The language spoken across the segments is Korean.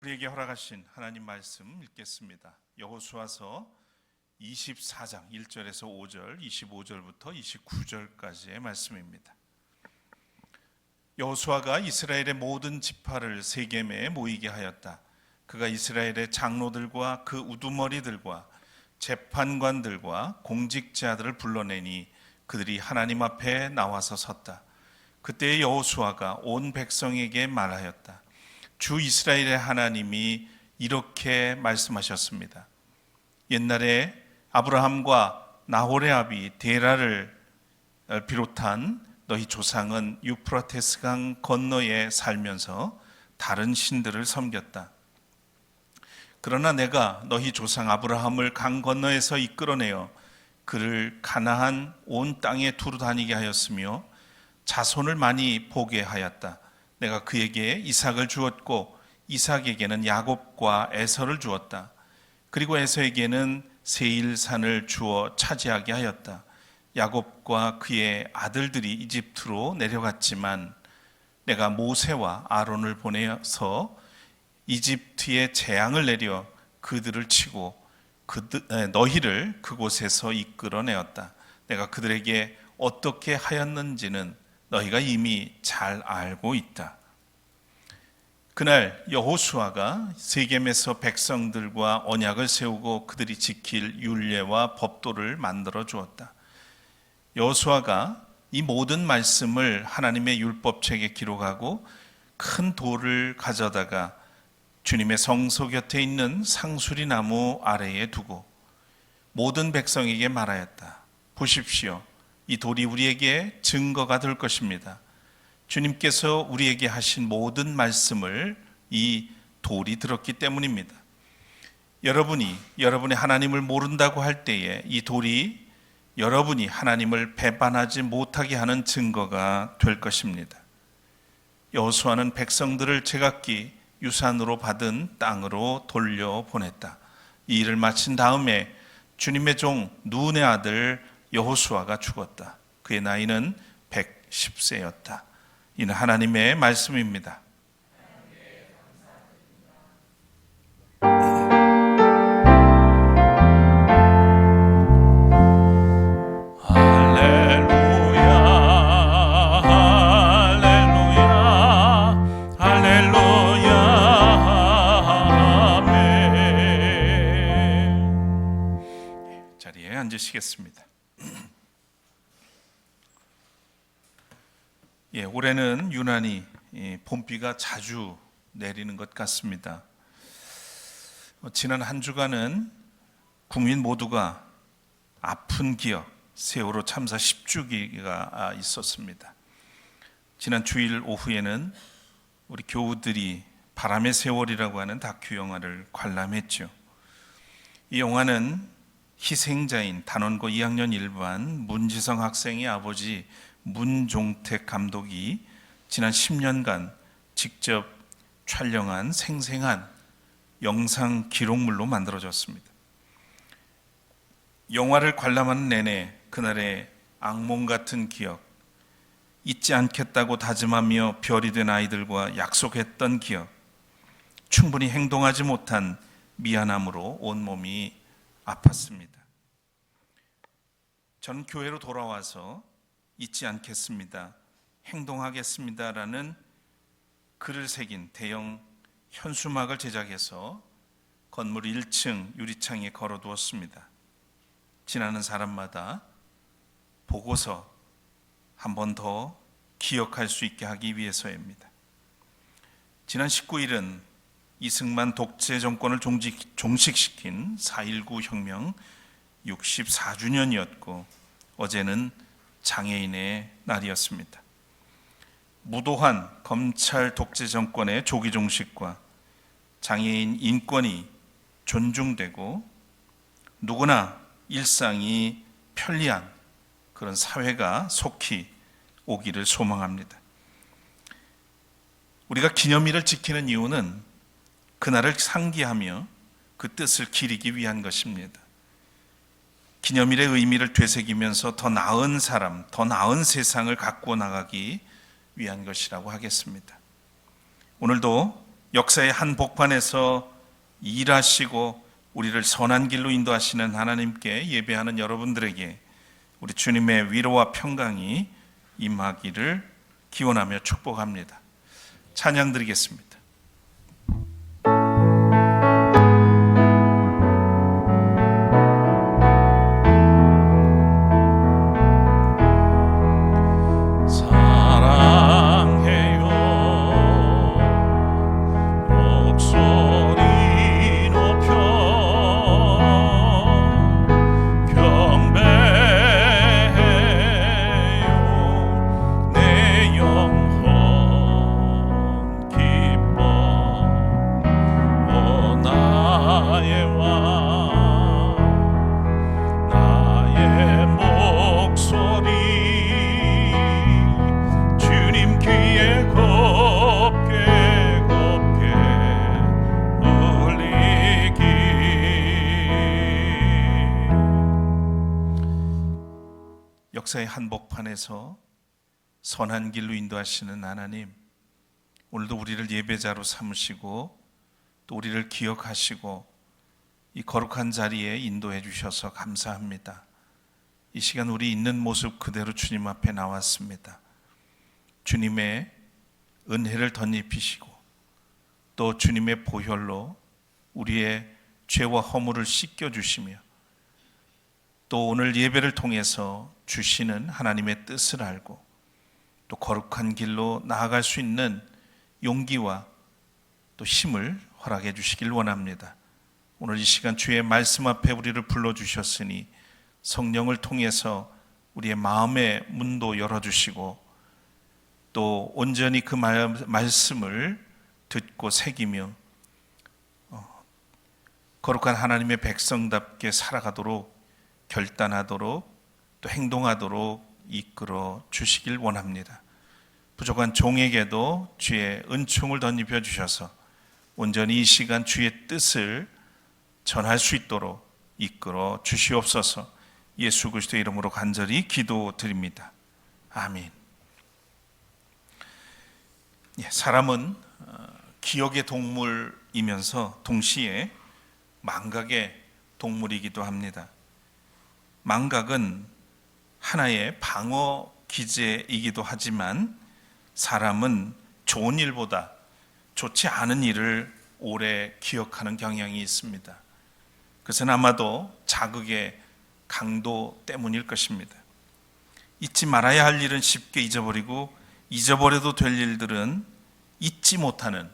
우리에게 허락하신 하나님 말씀 읽겠습니다. 여호수아서 24장 1절에서 5절, 25절부터 29절까지의 말씀입니다. 여호수아가 이스라엘의 모든 지파를 세겜에 모이게 하였다. 그가 이스라엘의 장로들과 그 우두머리들과 재판관들과 공직자들을 불러내니 그들이 하나님 앞에 나와서 섰다. 그때 여호수아가 온 백성에게 말하였다. 주 이스라엘의 하나님이 이렇게 말씀하셨습니다. 옛날에 아브라함과 나홀의 아비 데라를 비롯한 너희 조상은 유프라테스 강 건너에 살면서 다른 신들을 섬겼다. 그러나 내가 너희 조상 아브라함을 강 건너에서 이끌어내어 그를 가나안 온 땅에 두루 다니게 하였으며 자손을 많이 보게 하였다. 내가 그에게 이삭을 주었고 이삭에게는 야곱과 에서를 주었다. 그리고 에서에게는 세일산을 주어 차지하게 하였다. 야곱과 그의 아들들이 이집트로 내려갔지만 내가 모세와 아론을 보내서 이집트에 재앙을 내려 그들을 치고 너희를 그곳에서 이끌어내었다. 내가 그들에게 어떻게 하였는지는 너희가 이미 잘 알고 있다. 그날 여호수아가 세겜에서 백성들과 언약을 세우고 그들이 지킬 율례와 법도를 만들어 주었다. 여호수아가 이 모든 말씀을 하나님의 율법책에 기록하고 큰 돌을 가져다가 주님의 성소 곁에 있는 상수리 나무 아래에 두고 모든 백성에게 말하였다. 보십시오. 이 돌이 우리에게 증거가 될 것입니다. 주님께서 우리에게 하신 모든 말씀을 이 돌이 들었기 때문입니다. 여러분이 여러분의 하나님을 모른다고 할 때에 이 돌이 여러분이 하나님을 배반하지 못하게 하는 증거가 될 것입니다. 여호수아는 백성들을 제각기 유산으로 받은 땅으로 돌려보냈다. 이 일을 마친 다음에 주님의 종 눈의 아들 여호수아가 죽었다. 그의 나이는 110세였다. 이는 하나님의 말씀입니다. 자리에 앉으시겠습니다. 올해는 유난히 봄비가 자주 내리는 것 같습니다. 지난 한 주간은 국민 모두가 아픈 기억, 세월호 참사 10주기가 있었습니다. 지난 주일 오후에는 우리 교우들이 바람의 세월이라고 하는 다큐 영화를 관람했죠. 이 영화는 희생자인 단원고 2학년 1반 문지성 학생의 아버지 문종택 감독이 지난 10년간 직접 촬영한 생생한 영상 기록물로 만들어졌습니다. 영화를 관람하는 내내 그날의 악몽 같은 기억, 잊지 않겠다고 다짐하며 별이 된 아이들과 약속했던 기억, 충분히 행동하지 못한 미안함으로 온몸이 아팠습니다. 저는 교회로 돌아와서 잊지 않겠습니다, 행동하겠습니다라는 글을 새긴 대형 현수막을 제작해서 건물 1층 유리창에 걸어두었습니다. 지나는 사람마다 보고서 한 번 더 기억할 수 있게 하기 위해서입니다. 지난 19일은 이승만 독재 정권을 종식시킨 4.19 혁명 64주년이었고 어제는 장애인의 날이었습니다. 무도한 검찰 독재 정권의 조기 종식과 장애인 인권이 존중되고 누구나 일상이 편리한 그런 사회가 속히 오기를 소망합니다. 우리가 기념일을 지키는 이유는 그날을 상기하며 그 뜻을 기리기 위한 것입니다. 기념일의 의미를 되새기면서 더 나은 사람, 더 나은 세상을 가꾸어 나가기 위한 것이라고 하겠습니다. 오늘도 역사의 한 복판에서 일하시고 우리를 선한 길로 인도하시는 하나님께 예배하는 여러분들에게 우리 주님의 위로와 평강이 임하기를 기원하며 축복합니다. 찬양 드리겠습니다. 역사의 한복판에서 선한 길로 인도하시는 하나님, 오늘도 우리를 예배자로 삼으시고 또 우리를 기억하시고 이 거룩한 자리에 인도해 주셔서 감사합니다. 이 시간 우리 있는 모습 그대로 주님 앞에 나왔습니다. 주님의 은혜를 덧입히시고 또 주님의 보혈로 우리의 죄와 허물을 씻겨주시며 또 오늘 예배를 통해서 주시는 하나님의 뜻을 알고 또 거룩한 길로 나아갈 수 있는 용기와 또 힘을 허락해 주시길 원합니다. 오늘 이 시간 주의 말씀 앞에 우리를 불러주셨으니 성령을 통해서 우리의 마음의 문도 열어주시고 또 온전히 그 말씀을 듣고 새기며 거룩한 하나님의 백성답게 살아가도록 결단하도록 또 행동하도록 이끌어 주시길 원합니다. 부족한 종에게도 주의 은총을 덧입혀 주셔서 온전히 이 시간 주의 뜻을 전할 수 있도록 이끌어 주시옵소서. 예수 그리스도의 이름으로 간절히 기도드립니다. 아멘. 사람은 기억의 동물이면서 동시에 망각의 동물이기도 합니다. 망각은 하나의 방어 기제이기도 하지만 사람은 좋은 일보다 좋지 않은 일을 오래 기억하는 경향이 있습니다. 그것은 아마도 자극의 강도 때문일 것입니다. 잊지 말아야 할 일은 쉽게 잊어버리고 잊어버려도 될 일들은 잊지 못하는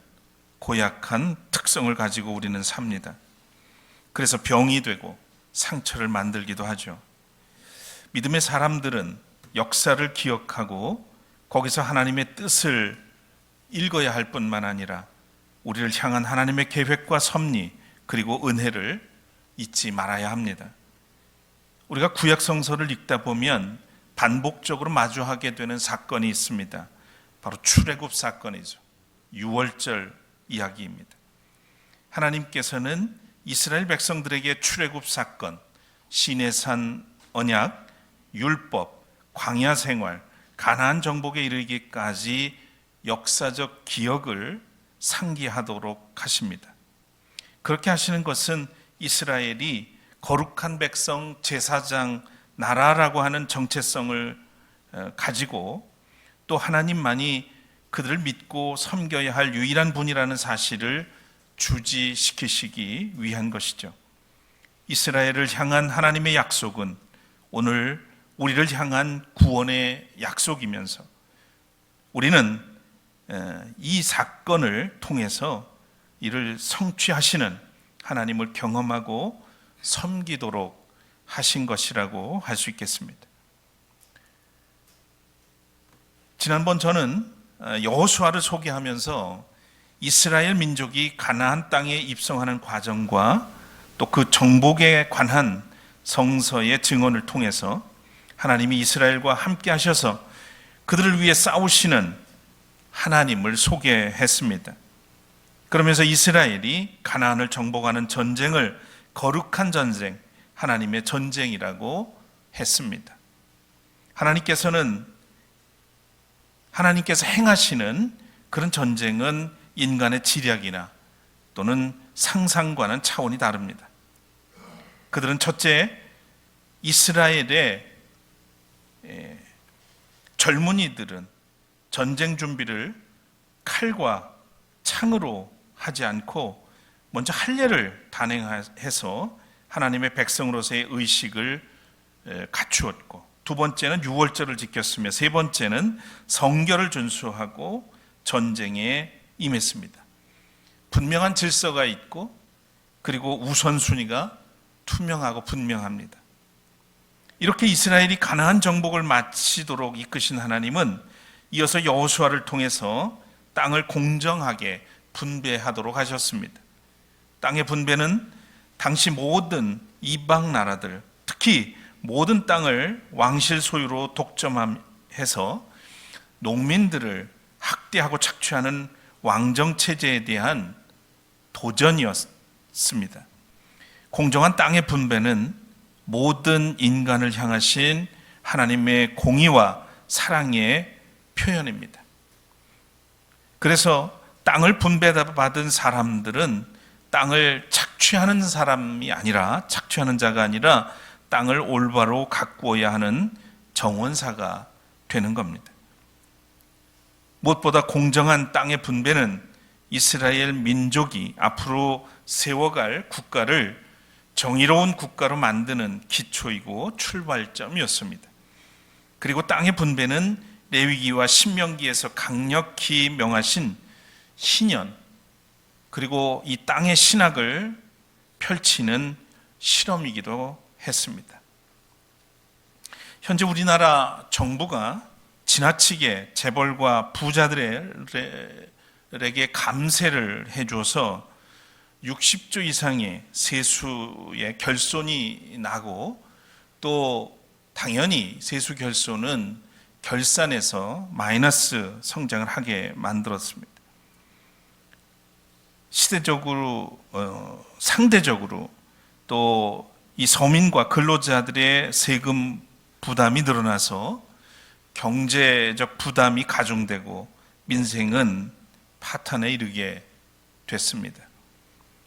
고약한 특성을 가지고 우리는 삽니다. 그래서 병이 되고 상처를 만들기도 하죠. 믿음의 사람들은 역사를 기억하고 거기서 하나님의 뜻을 읽어야 할 뿐만 아니라 우리를 향한 하나님의 계획과 섭리 그리고 은혜를 잊지 말아야 합니다. 우리가 구약 성서를 읽다 보면 반복적으로 마주하게 되는 사건이 있습니다. 바로 출애굽 사건이죠. 유월절 이야기입니다. 하나님께서는 이스라엘 백성들에게 출애굽 사건, 시내산 언약, 율법, 광야 생활, 가나안 정복에 이르기까지 역사적 기억을 상기하도록 하십니다. 그렇게 하시는 것은 이스라엘이 거룩한 백성, 제사장, 나라라고 하는 정체성을 가지고 또 하나님만이 그들을 믿고 섬겨야 할 유일한 분이라는 사실을 주지시키시기 위한 것이죠. 이스라엘을 향한 하나님의 약속은 오늘 우리를 향한 구원의 약속이면서 우리는 이 사건을 통해서 이를 성취하시는 하나님을 경험하고 섬기도록 하신 것이라고 할 수 있겠습니다. 지난번 저는 여호수아를 소개하면서 이스라엘 민족이 가나안 땅에 입성하는 과정과 또 그 정복에 관한 성서의 증언을 통해서 하나님이 이스라엘과 함께 하셔서 그들을 위해 싸우시는 하나님을 소개했습니다. 그러면서 이스라엘이 가나안을 정복하는 전쟁을 거룩한 전쟁, 하나님의 전쟁이라고 했습니다. 하나님께서 행하시는 그런 전쟁은 인간의 지략이나 또는 상상과는 차원이 다릅니다. 그들은 첫째, 이스라엘의 젊은이들은 전쟁 준비를 칼과 창으로 하지 않고 먼저 할례를 단행해서 하나님의 백성으로서의 의식을 갖추었고, 두 번째는 유월절을 지켰으며 세 번째는 성결을 준수하고 전쟁에 임했습니다. 분명한 질서가 있고 그리고 우선순위가 투명하고 분명합니다. 이렇게 이스라엘이 가나안 정복을 마치도록 이끄신 하나님은 이어서 여호수아를 통해서 땅을 공정하게 분배하도록 하셨습니다. 땅의 분배는 당시 모든 이방 나라들, 특히 모든 땅을 왕실 소유로 독점해서 농민들을 학대하고 착취하는 왕정 체제에 대한 도전이었습니다. 공정한 땅의 분배는 모든 인간을 향하신 하나님의 공의와 사랑의 표현입니다. 그래서 땅을 분배받은 사람들은 땅을 착취하는 사람이 아니라, 착취하는 자가 아니라 땅을 올바로 가꾸어야 하는 정원사가 되는 겁니다. 무엇보다 공정한 땅의 분배는 이스라엘 민족이 앞으로 세워갈 국가를 정의로운 국가로 만드는 기초이고 출발점이었습니다. 그리고 땅의 분배는 레위기와 신명기에서 강력히 명하신 희년, 그리고 이 땅의 신학을 펼치는 실험이기도 했습니다. 현재 우리나라 정부가 지나치게 재벌과 부자들에게 감세를 해줘서 60조 이상의 세수의 결손이 나고, 또 당연히 세수 결손은 결산에서 마이너스 성장을 하게 만들었습니다. 시대적으로 상대적으로 또 이 서민과 근로자들의 세금 부담이 늘어나서 경제적 부담이 가중되고 민생은 파탄에 이르게 됐습니다.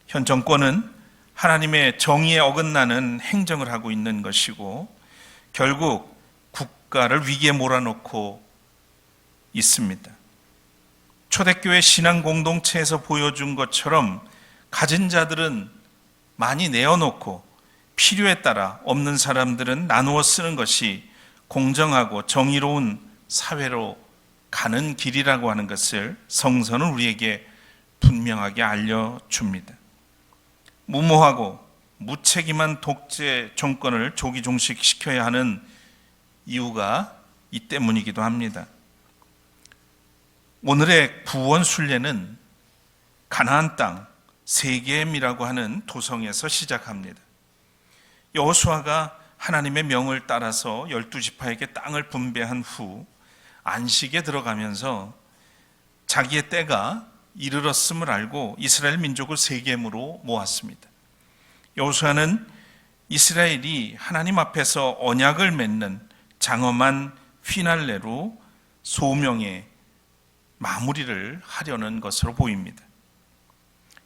현 정권은 하나님의 정의에 어긋나는 행정을 하고 있는 것이고 결국 국가를 위기에 몰아넣고 있습니다. 초대교회 신앙 공동체에서 보여준 것처럼 가진 자들은 많이 내어놓고 필요에 따라 없는 사람들은 나누어 쓰는 것이 공정하고 정의로운 사회로 가는 길이라고 하는 것을 성서는 우리에게 분명하게 알려줍니다. 무모하고 무책임한 독재 정권을 조기 종식시켜야 하는 이유가 이 때문이기도 합니다. 오늘의 구원 순례는 가나안 땅 세겜이라고 하는 도성에서 시작합니다. 여호수아가 하나님의 명을 따라서 12지파에게 땅을 분배한 후 안식에 들어가면서 자기의 때가 이르렀음을 알고 이스라엘 민족을 세겜으로 모았습니다. 여호수아는 이스라엘이 하나님 앞에서 언약을 맺는 장엄한 피날레로 소명의 마무리를 하려는 것으로 보입니다.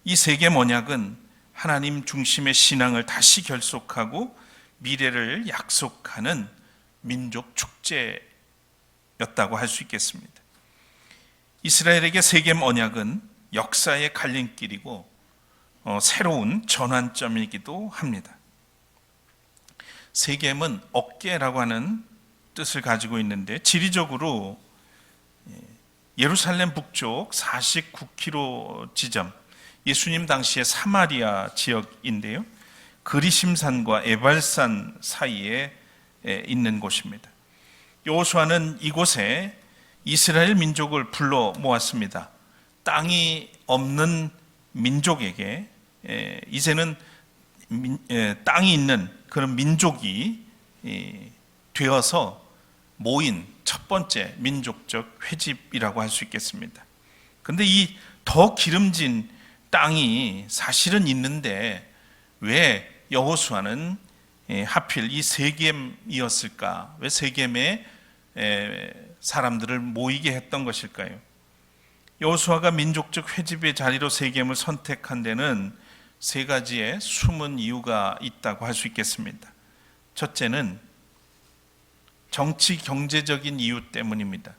이 세겜 언약은 하나님 중심의 신앙을 다시 결속하고 미래를 약속하는 민족 축제였다고 할 수 있겠습니다. 이스라엘에게 세겜 언약은 역사의 갈림길이고 새로운 전환점이기도 합니다. 세겜은 어깨라고 하는 뜻을 가지고 있는데 지리적으로 예루살렘 북쪽 49km 지점, 예수님 당시의 사마리아 지역인데요, 그리심산과 에발산 사이에 있는 곳입니다. 여호수아는 이곳에 이스라엘 민족을 불러 모았습니다. 땅이 없는 민족에게 이제는 땅이 있는 그런 민족이 되어서 모인 첫 번째 민족적 회집이라고 할 수 있겠습니다. 그런데 이 더 기름진 땅이 사실은 있는데 왜 여호수아는 하필 이 세겜이었을까? 왜 세겜에 사람들을 모이게 했던 것일까요? 여호수아가 민족적 회집의 자리로 세겜을 선택한 데는 세 가지의 숨은 이유가 있다고 할 수 있겠습니다. 첫째는 정치 경제적인 이유 때문입니다.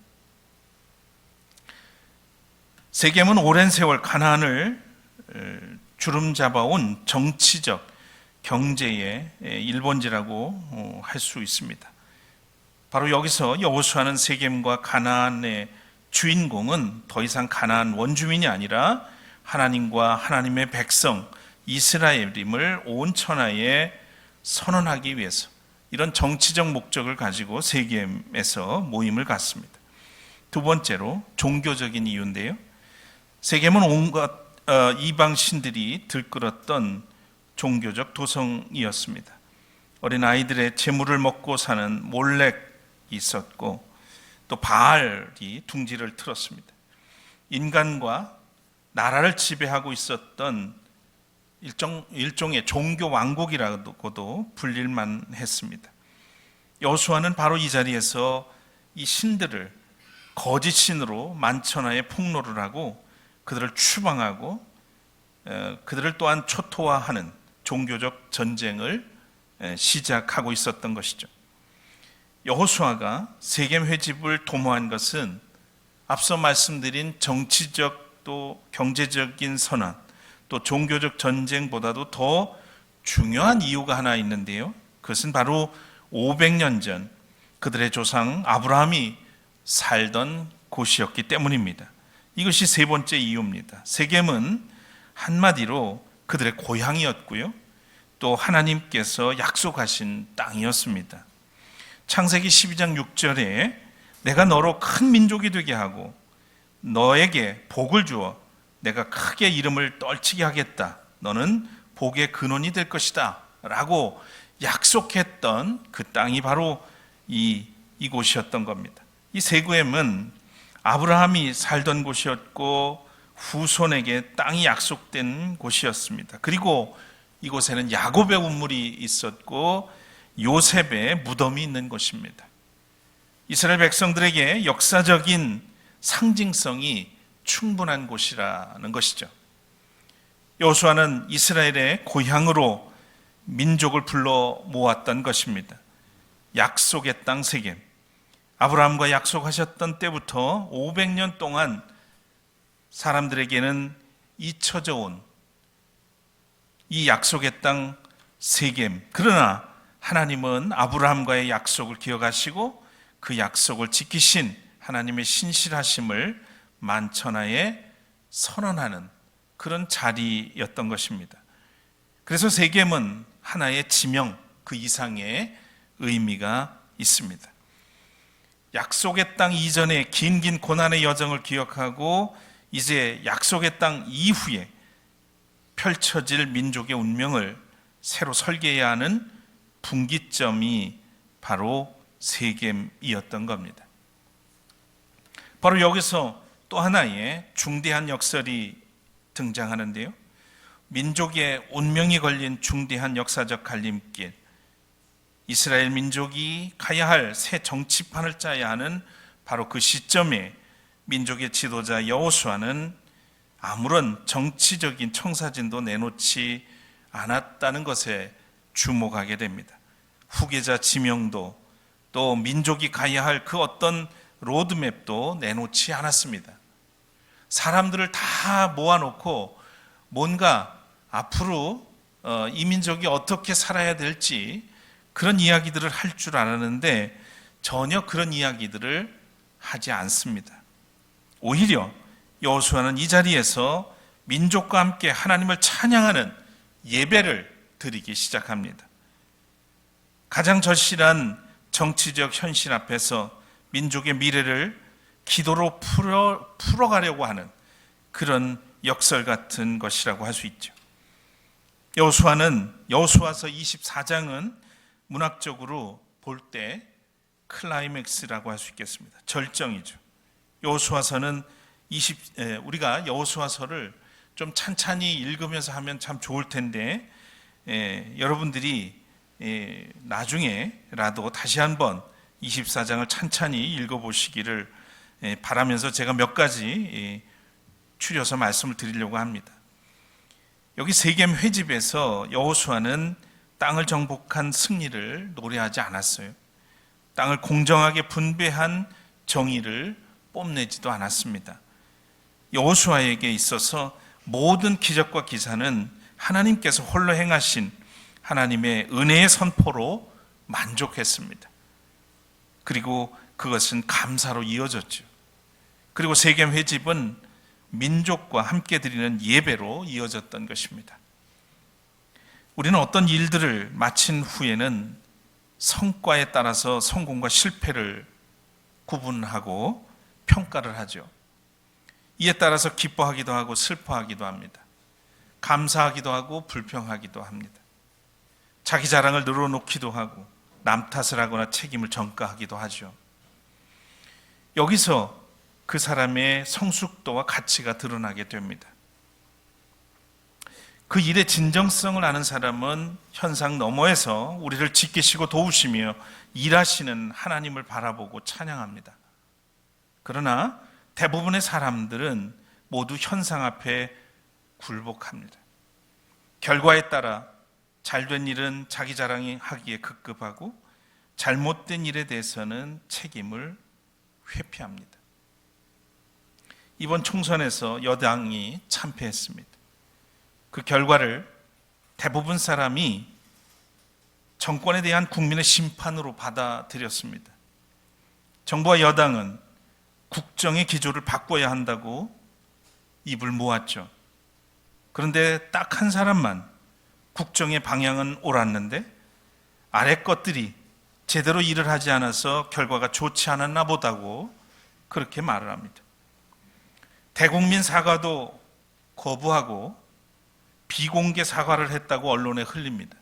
세겜은 오랜 세월 가나안을 주름잡아온 정치적 경제의 일본지라고 할 수 있습니다. 바로 여기서 여호수아는 세겜과 가나안의 주인공은 더 이상 가나안 원주민이 아니라 하나님과 하나님의 백성 이스라엘임을 온 천하에 선언하기 위해서 이런 정치적 목적을 가지고 세겜에서 모임을 갖습니다. 두 번째로 종교적인 이유인데요. 세겜은 온갖 이방 신들이 들끓었던 종교적 도성이었습니다. 어린 아이들의 재물을 먹고 사는 몰렉이 있었고 또 바알이 둥지를 틀었습니다. 인간과 나라를 지배하고 있었던 일종의 종교 왕국이라고도 불릴만 했습니다. 여호수아는 바로 이 자리에서 이 신들을 거짓 신으로 만천하에 폭로를 하고 그들을 추방하고 그들을 또한 초토화하는 종교적 전쟁을 시작하고 있었던 것이죠. 여호수아가 세겜 회집을 도모한 것은 앞서 말씀드린 정치적 또 경제적인 선언 또 종교적 전쟁보다도 더 중요한 이유가 하나 있는데요. 그것은 바로 500년 전 그들의 조상 아브라함이 살던 곳이었기 때문입니다. 이것이 세 번째 이유입니다. 세겜은 한마디로 그들의 고향이었고요. 또 하나님께서 약속하신 땅이었습니다. 창세기 12장 6절에 내가 너로 큰 민족이 되게 하고 너에게 복을 주어 내가 크게 이름을 떨치게 하겠다. 너는 복의 근원이 될 것이다. 라고 약속했던 그 땅이 바로 이곳이었던 겁니다. 이 세겜은 아브라함이 살던 곳이었고 후손에게 땅이 약속된 곳이었습니다. 그리고 이곳에는 야곱의 운물이 있었고 요셉의 무덤이 있는 곳입니다. 이스라엘 백성들에게 역사적인 상징성이 충분한 곳이라는 것이죠. 여호수아는 이스라엘의 고향으로 민족을 불러 모았던 것입니다. 약속의 땅 세겜, 아브라함과 약속하셨던 때부터 500년 동안 사람들에게는 잊혀져 온 이 약속의 땅 세겜. 그러나 하나님은 아브라함과의 약속을 기억하시고 그 약속을 지키신 하나님의 신실하심을 만천하에 선언하는 그런 자리였던 것입니다. 그래서 세겜은 하나의 지명 그 이상의 의미가 있습니다. 약속의 땅 이전의 긴 고난의 여정을 기억하고 이제 약속의 땅 이후에 펼쳐질 민족의 운명을 새로 설계해야 하는 분기점이 바로 세겜이었던 겁니다. 바로 여기서 또 하나의 중대한 역설이 등장하는데요. 민족의 운명이 걸린 중대한 역사적 갈림길, 이스라엘 민족이 가야 할 새 정치판을 짜야 하는 바로 그 시점에 민족의 지도자 여호수아는 아무런 정치적인 청사진도 내놓지 않았다는 것에 주목하게 됩니다. 후계자 지명도 또 민족이 가야 할 그 어떤 로드맵도 내놓지 않았습니다. 사람들을 다 모아놓고 뭔가 앞으로 이 민족이 어떻게 살아야 될지 그런 이야기들을 할 줄 알았는데 전혀 그런 이야기들을 하지 않습니다. 오히려 여호수아는 이 자리에서 민족과 함께 하나님을 찬양하는 예배를 드리기 시작합니다. 가장 절실한 정치적 현실 앞에서 민족의 미래를 기도로 풀어가려고 하는 그런 역설 같은 것이라고 할 수 있죠. 여호수아서 24장은 문학적으로 볼 때 클라이맥스라고 할 수 있겠습니다. 절정이죠. 여호수아서는 우리가 여호수아서를 좀 찬찬히 읽으면서 하면 참 좋을 텐데 여러분들이 나중에라도 다시 한번 24장을 찬찬히 읽어보시기를 바라면서 제가 몇 가지 추려서 말씀을 드리려고 합니다. 여기 세겜 회집에서 여호수아는 땅을 정복한 승리를 노래하지 않았어요. 땅을 공정하게 분배한 정의를 뽐내지도 않았습니다. 여호수아에게 있어서 모든 기적과 기사는 하나님께서 홀로 행하신 하나님의 은혜의 선포로 만족했습니다. 그리고 그것은 감사로 이어졌죠. 그리고 세겜 회집은 민족과 함께 드리는 예배로 이어졌던 것입니다. 우리는 어떤 일들을 마친 후에는 성과에 따라서 성공과 실패를 구분하고 평가를 하죠. 이에 따라서 기뻐하기도 하고 슬퍼하기도 합니다. 감사하기도 하고 불평하기도 합니다. 자기 자랑을 늘어놓기도 하고 남 탓을 하거나 책임을 전가하기도 하죠. 여기서 그 사람의 성숙도와 가치가 드러나게 됩니다. 그 일의 진정성을 아는 사람은 현상 너머에서 우리를 지키시고 도우시며 일하시는 하나님을 바라보고 찬양합니다. 그러나 대부분의 사람들은 모두 현상 앞에 굴복합니다. 결과에 따라 잘된 일은 자기 자랑하기에 급급하고 잘못된 일에 대해서는 책임을 회피합니다. 이번 총선에서 여당이 참패했습니다. 그 결과를 대부분 사람이 정권에 대한 국민의 심판으로 받아들였습니다. 정부와 여당은 국정의 기조를 바꿔야 한다고 입을 모았죠. 그런데 딱 한 사람만 국정의 방향은 옳았는데 아래 것들이 제대로 일을 하지 않아서 결과가 좋지 않았나 보다고 그렇게 말을 합니다. 대국민 사과도 거부하고 비공개 사과를 했다고 언론에 흘립니다.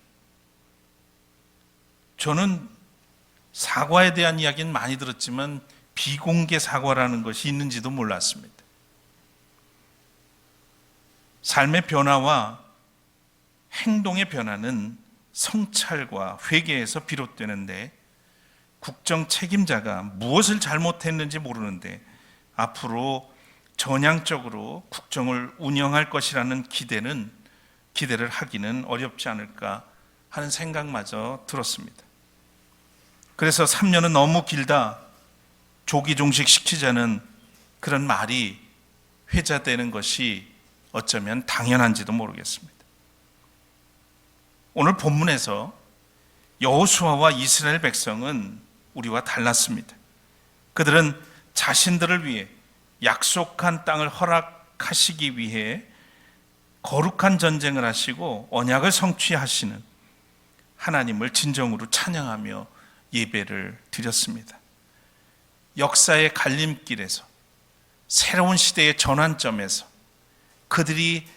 저는 사과에 대한 이야기는 많이 들었지만 비공개 사과라는 것이 있는지도 몰랐습니다. 삶의 변화와 행동의 변화는 성찰과 회개에서 비롯되는데 국정 책임자가 무엇을 잘못했는지 모르는데 앞으로 전향적으로 국정을 운영할 것이라는 기대를 하기는 어렵지 않을까 하는 생각마저 들었습니다. 그래서 3년은 너무 길다, 조기 종식시키자는 그런 말이 회자되는 것이 어쩌면 당연한지도 모르겠습니다. 오늘 본문에서 여호수아와 이스라엘 백성은 우리와 달랐습니다. 그들은 자신들을 위해 약속한 땅을 허락하시기 위해 거룩한 전쟁을 하시고 언약을 성취하시는 하나님을 진정으로 찬양하며 예배를 드렸습니다. 역사의 갈림길에서 새로운 시대의 전환점에서 그들이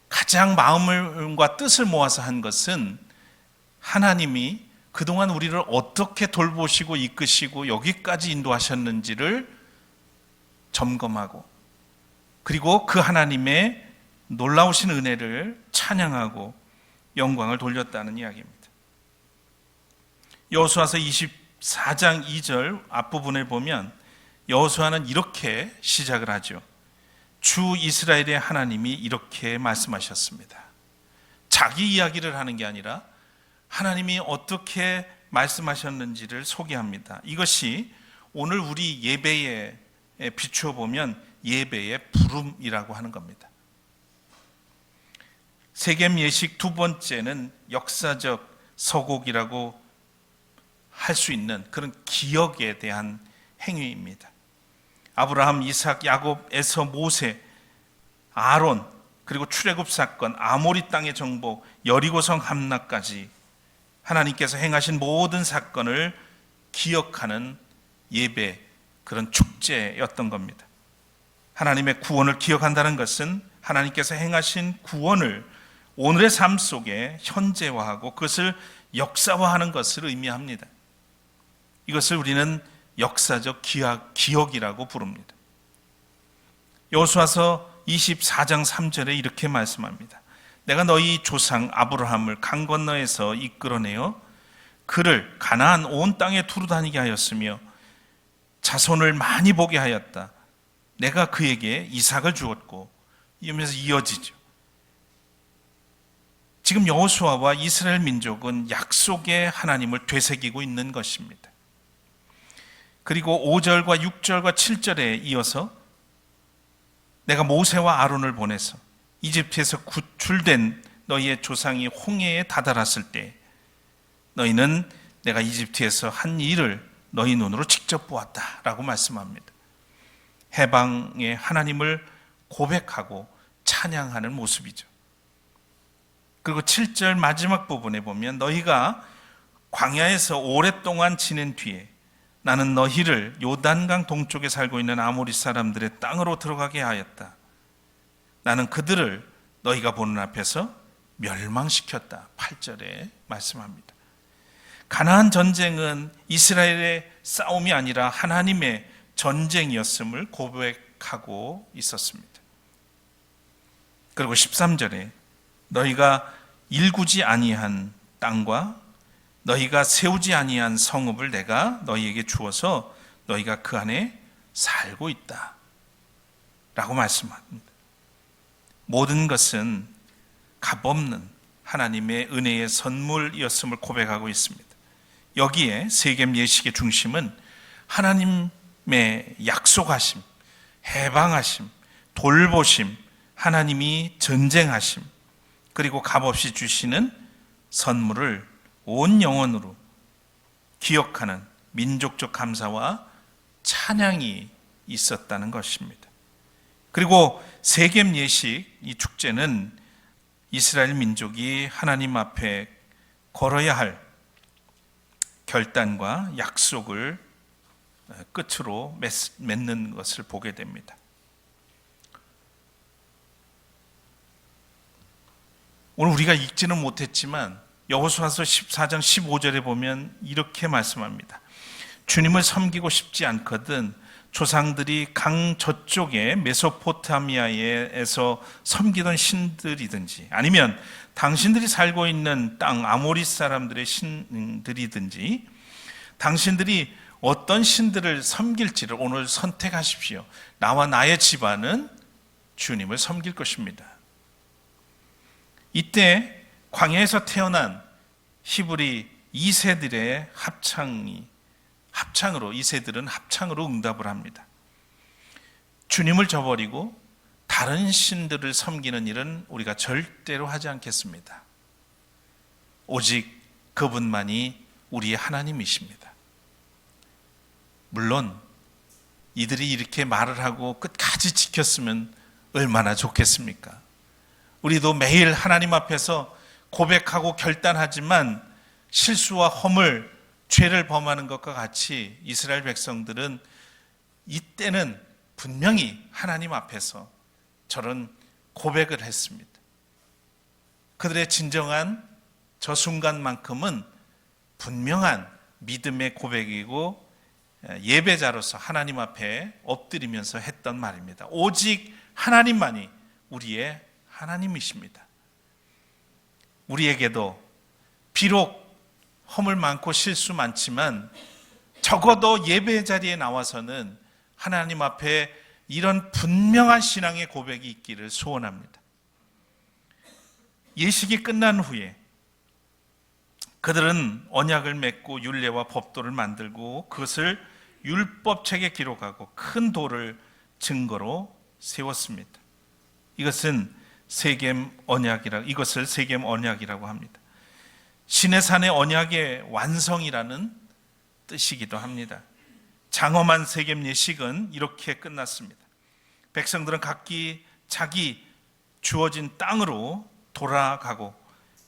가장 마음과 뜻을 모아서 한 것은 하나님이 그동안 우리를 어떻게 돌보시고 이끄시고 여기까지 인도하셨는지를 점검하고 그리고 그 하나님의 놀라우신 은혜를 찬양하고 영광을 돌렸다는 이야기입니다. 여호수아서 24장 2절 앞부분을 보면 여호수아는 이렇게 시작을 하죠. 주 이스라엘의 하나님이 이렇게 말씀하셨습니다. 자기 이야기를 하는 게 아니라 하나님이 어떻게 말씀하셨는지를 소개합니다. 이것이 오늘 우리 예배에 비추어 보면 예배의 부름이라고 하는 겁니다. 세겜 예식 두 번째는 역사적 서곡이라고 할 수 있는 그런 기억에 대한 행위입니다. 아브라함, 이삭, 야곱, 에서, 모세, 아론, 그리고 출애굽 사건, 아모리 땅의 정복, 여리고성 함락까지 하나님께서 행하신 모든 사건을 기억하는 예배, 그런 축제였던 겁니다. 하나님의 구원을 기억한다는 것은 하나님께서 행하신 구원을 오늘의 삶 속에 현재화하고 그것을 역사화하는 것을 의미합니다. 이것을 우리는 역사적 기억이라고 부릅니다. 여호수아서 24장 3절에 이렇게 말씀합니다. 내가 너희 조상 아브라함을 강 건너에서 이끌어내어 그를 가나안 온 땅에 두루 다니게 하였으며 자손을 많이 보게 하였다. 내가 그에게 이삭을 주었고, 이러면서 이어지죠. 지금 여호수아와 이스라엘 민족은 약속의 하나님을 되새기고 있는 것입니다. 그리고 5절과 6절과 7절에 이어서 내가 모세와 아론을 보내서 이집트에서 구출된 너희의 조상이 홍해에 다다랐을 때 너희는 내가 이집트에서 한 일을 너희 눈으로 직접 보았다라고 말씀합니다. 해방의 하나님을 고백하고 찬양하는 모습이죠. 그리고 7절 마지막 부분에 보면 너희가 광야에서 오랫동안 지낸 뒤에 나는 너희를 요단강 동쪽에 살고 있는 아모리 사람들의 땅으로 들어가게 하였다. 나는 그들을 너희가 보는 앞에서 멸망시켰다. 8절에 말씀합니다. 가나안 전쟁은 이스라엘의 싸움이 아니라 하나님의 전쟁이었음을 고백하고 있었습니다. 그리고 13절에 너희가 일구지 아니한 땅과 너희가 세우지 아니한 성읍을 내가 너희에게 주어서 너희가 그 안에 살고 있다 라고 말씀합니다. 모든 것은 값없는 하나님의 은혜의 선물이었음을 고백하고 있습니다. 여기에 세겜 예식의 중심은 하나님의 약속하심, 해방하심, 돌보심, 하나님이 전쟁하심, 그리고 값없이 주시는 선물을 온 영혼으로 기억하는 민족적 감사와 찬양이 있었다는 것입니다. 그리고 세겜 예식, 이 축제는 이스라엘 민족이 하나님 앞에 걸어야 할 결단과 약속을 끝으로 맺는 것을 보게 됩니다. 오늘 우리가 읽지는 못했지만 여호수아서 14장 15절에 보면 이렇게 말씀합니다. 주님을 섬기고 싶지 않거든 조상들이 강 저쪽에 메소포타미아에서 섬기던 신들이든지 아니면 당신들이 살고 있는 땅 아모리 사람들의 신들이든지 당신들이 어떤 신들을 섬길지를 오늘 선택하십시오. 나와 나의 집안은 주님을 섬길 것입니다. 이때 광야에서 태어난 히브리 2세들의 합창으로 2세들은 합창으로 응답을 합니다. 주님을 저버리고 다른 신들을 섬기는 일은 우리가 절대로 하지 않겠습니다. 오직 그분만이 우리의 하나님이십니다. 물론 이들이 이렇게 말을 하고 끝까지 지켰으면 얼마나 좋겠습니까? 우리도 매일 하나님 앞에서 고백하고 결단하지만 실수와 허물, 죄를 범하는 것과 같이 이스라엘 백성들은 이때는 분명히 하나님 앞에서 저런 고백을 했습니다. 그들의 진정한 저 순간만큼은 분명한 믿음의 고백이고 예배자로서 하나님 앞에 엎드리면서 했던 말입니다. 오직 하나님만이 우리의 하나님이십니다. 우리에게도 비록 허물 많고 실수 많지만 적어도 예배 자리에 나와서는 하나님 앞에 이런 분명한 신앙의 고백이 있기를 소원합니다. 예식이 끝난 후에 그들은 언약을 맺고 율례와 법도를 만들고 그것을 율법책에 기록하고 큰 돌을 증거로 세웠습니다. 이것을 세겜 언약이라고 합니다. 시내산의 언약의 완성이라는 뜻이기도 합니다. 장엄한 세겜 예식은 이렇게 끝났습니다. 백성들은 각기 자기 주어진 땅으로 돌아가고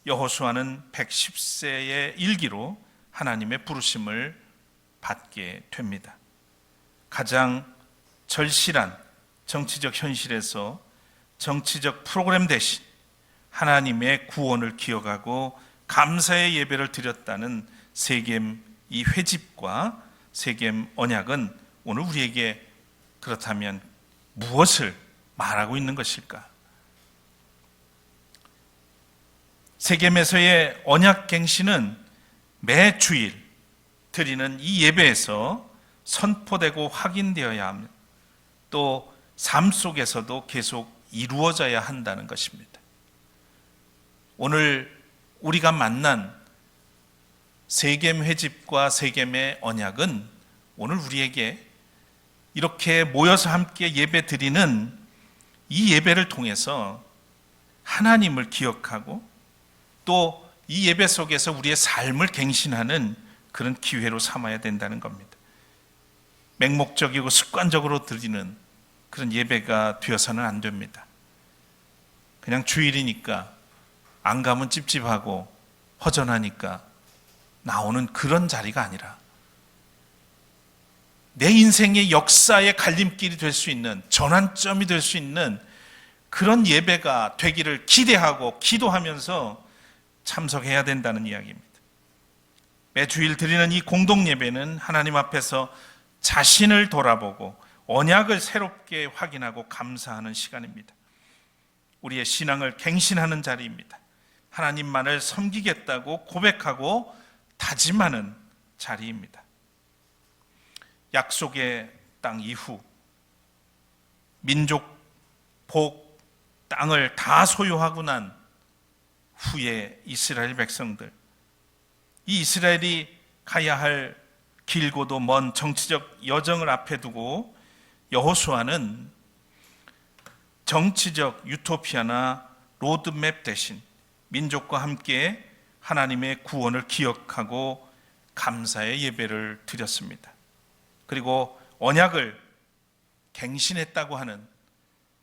여호수아는 110세의 일기로 하나님의 부르심을 받게 됩니다. 가장 절실한 정치적 현실에서 정치적 프로그램 대신 하나님의 구원을 기억하고 감사의 예배를 드렸다는 세겜 이 회집과 세겜 언약은 오늘 우리에게 그렇다면 무엇을 말하고 있는 것일까? 세겜에서의 언약갱신은 매 주일 드리는 이 예배에서 선포되고 확인되어야 합니다. 또 삶 속에서도 계속 이루어져야 한다는 것입니다. 오늘 우리가 만난 세겜 회집과 세겜의 언약은 오늘 우리에게 이렇게 모여서 함께 예배 드리는 이 예배를 통해서 하나님을 기억하고 또 이 예배 속에서 우리의 삶을 갱신하는 그런 기회로 삼아야 된다는 겁니다. 맹목적이고 습관적으로 드리는 그런 예배가 되어서는 안 됩니다. 그냥 주일이니까 안 가면 찝찝하고 허전하니까 나오는 그런 자리가 아니라 내 인생의 역사의 갈림길이 될 수 있는, 전환점이 될 수 있는 그런 예배가 되기를 기대하고 기도하면서 참석해야 된다는 이야기입니다. 매주일 드리는 이 공동 예배는 하나님 앞에서 자신을 돌아보고 언약을 새롭게 확인하고 감사하는 시간입니다. 우리의 신앙을 갱신하는 자리입니다. 하나님만을 섬기겠다고 고백하고 다짐하는 자리입니다. 약속의 땅 이후 민족 복 땅을 다 소유하고 난 후에 이스라엘 백성들, 이 이스라엘이 가야 할 길고도 먼 정치적 여정을 앞에 두고 여호수아는 정치적 유토피아나 로드맵 대신 민족과 함께 하나님의 구원을 기억하고 감사의 예배를 드렸습니다. 그리고 언약을 갱신했다고 하는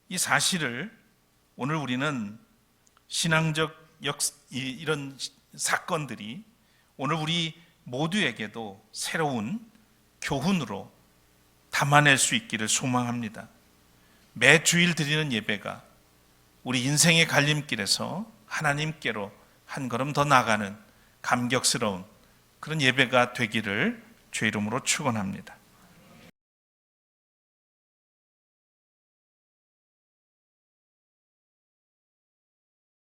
이 사실을 오늘 우리는 신앙적 이런 사건들이 오늘 우리 모두에게도 새로운 교훈으로 담아낼 수 있기를 소망합니다. 매 주일 드리는 예배가 우리 인생의 갈림길에서 하나님께로 한 걸음 더 나가는 감격스러운 그런 예배가 되기를 주의 이름으로 축원합니다.